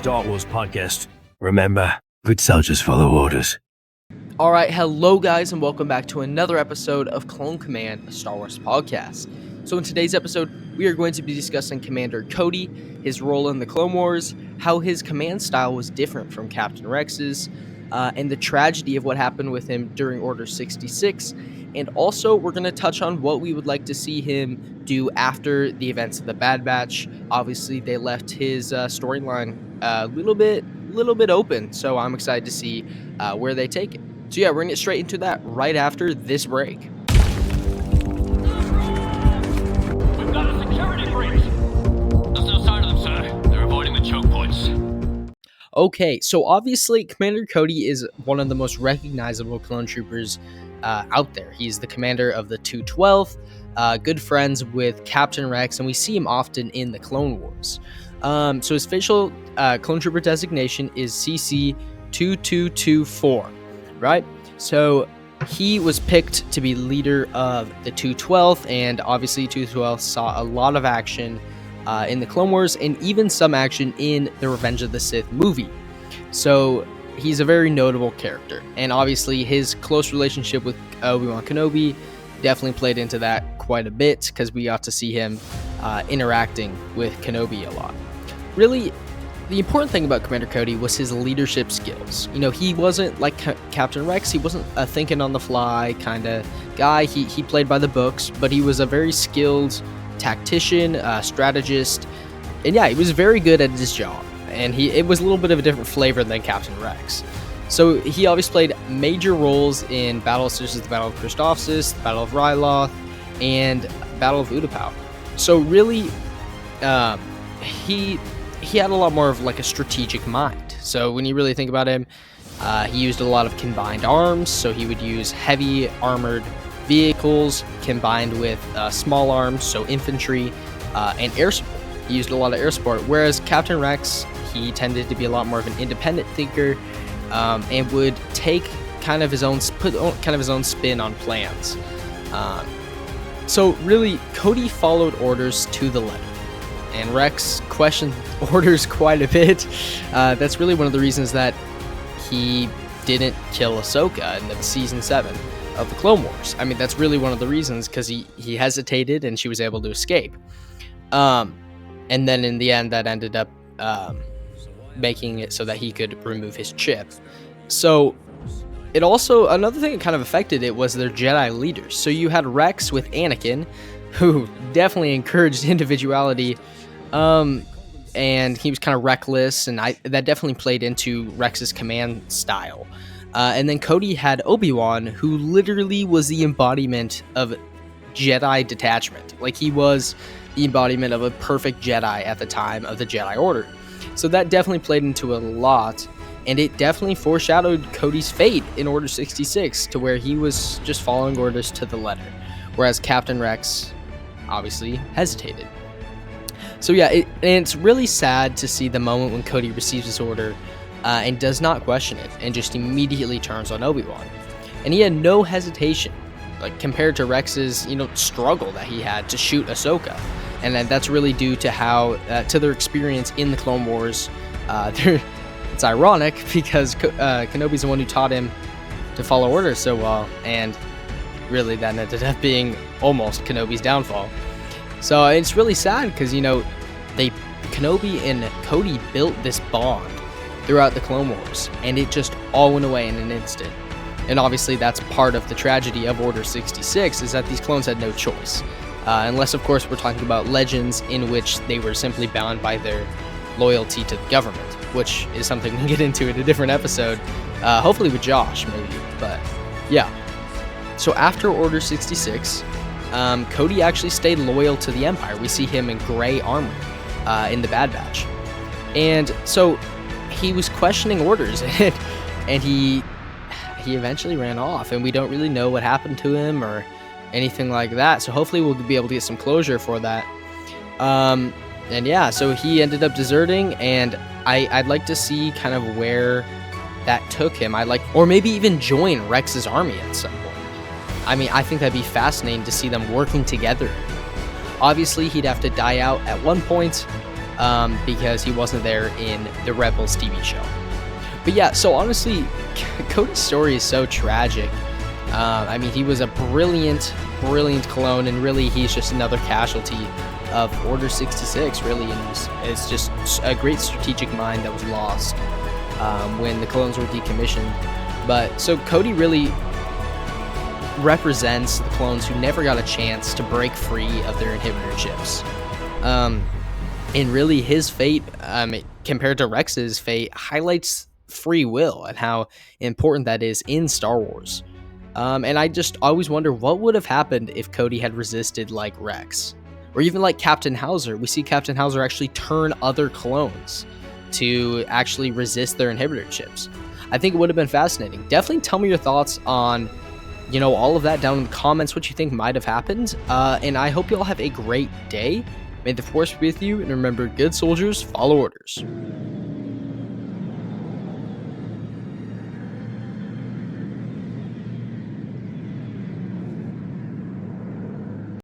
Star Wars podcast. Remember, good soldiers follow orders. Alright, hello guys, and welcome back to another episode of Clone Command, a Star Wars podcast. So in today's episode, we are going to be discussing Commander Cody, his role in the Clone Wars, how his command style was different from Captain Rex's, and the tragedy of what happened with him during Order 66. And also, we're going to touch on what we would like to see him do after the events of the Bad Batch. Obviously, they left his storyline a little bit open, so I'm excited to see where they take it. So yeah, we're going to get straight into that right after this break. We've got a security breach! There's no sign of them, sir. They're avoiding the choke points. Okay, so obviously Commander Cody is one of the most recognizable clone troopers out there. He's the commander of the 212th, good friends with Captain Rex, and we see him often in the Clone Wars. So his official clone trooper designation is CC 2224, right? So he was picked to be leader of the 212th, and obviously 212 saw a lot of action in the Clone Wars, and even some action in the Revenge of the Sith movie. So he's a very notable character, and obviously his close relationship with Obi-Wan Kenobi definitely played into that quite a bit, because we got to see him interacting with Kenobi a lot. Really, the important thing about Commander Cody was his leadership skills. You know, he wasn't like Captain Rex. He wasn't a thinking on the fly kind of guy. He played by the books, but he was a very skilled tactician, strategist, and yeah, he was very good at his job. And it was a little bit of a different flavor than Captain Rex. So he always played major roles in battles such as the Battle of Christophsis, the Battle of Ryloth, and Battle of Utapau. So really, he had a lot more of like a strategic mind. So when you really think about him, he used a lot of combined arms. So he would use heavy armored vehicles combined with small arms, so infantry and air support. He used a lot of air support, whereas Captain Rex, he tended to be a lot more of an independent thinker, and would take kind of his own spin on plans. So really, Cody followed orders to the letter, and Rex questioned orders quite a bit. That's really one of the reasons that he didn't kill Ahsoka in the season 7 of the Clone Wars. I mean, that's really one of the reasons, because he hesitated and she was able to escape. And then in the end, that ended up making it so that he could remove his chip. So it also, another thing that kind of affected it was their Jedi leaders. So you had Rex with Anakin, who definitely encouraged individuality, and he was kind of reckless, and that definitely played into Rex's command style. And then Cody had Obi-Wan, who literally was the embodiment of Jedi detachment. Like, he was the embodiment of a perfect Jedi at the time of the Jedi Order. So that definitely played into a lot, and it definitely foreshadowed Cody's fate in Order 66, to where he was just following orders to the letter, whereas Captain Rex obviously hesitated. So yeah, it's really sad to see the moment when Cody receives his order and does not question it, and just immediately turns on Obi-Wan. And he had no hesitation, like compared to Rex's, struggle that he had to shoot Ahsoka. And that's really due to to their experience in the Clone Wars. It's ironic because Kenobi's the one who taught him to follow orders so well, and really that ended up being almost Kenobi's downfall. So it's really sad because, Kenobi and Cody built this bond throughout the Clone Wars, and it just all went away in an instant. And obviously that's part of the tragedy of Order 66, is that these clones had no choice. Unless, of course, we're talking about Legends, in which they were simply bound by their loyalty to the government, which is something we'll get into in a different episode, hopefully with Josh, maybe. But yeah. So after Order 66, Cody actually stayed loyal to the Empire. We see him in gray armor in the Bad Batch. And so he was questioning orders, and he eventually ran off, and we don't really know what happened to him or anything like that. So hopefully we'll be able to get some closure for that. And yeah, so he ended up deserting, and I'd like to see kind of where that took him. Or maybe even join Rex's army at some point. I mean, I think that'd be fascinating to see them working together. Obviously, he'd have to die out at one point, because he wasn't there in the Rebels TV show. But yeah, so honestly, Cody's story is so tragic. I mean, he was a brilliant clone, and really he's just another casualty of Order 66, really. And it's just a great strategic mind that was lost when the clones were decommissioned. But so Cody really represents the clones who never got a chance to break free of their inhibitor chips. And really his fate, compared to Rex's fate, highlights free will and how important that is in Star Wars. And I just always wonder what would have happened if Cody had resisted like Rex. Or even like Captain Hauser. We see Captain Hauser actually turn other clones to actually resist their inhibitor chips. I think it would have been fascinating. Definitely tell me your thoughts on, all of that down in the comments, what you think might have happened. And I hope you all have a great day. May the Force be with you, and remember, good soldiers follow orders.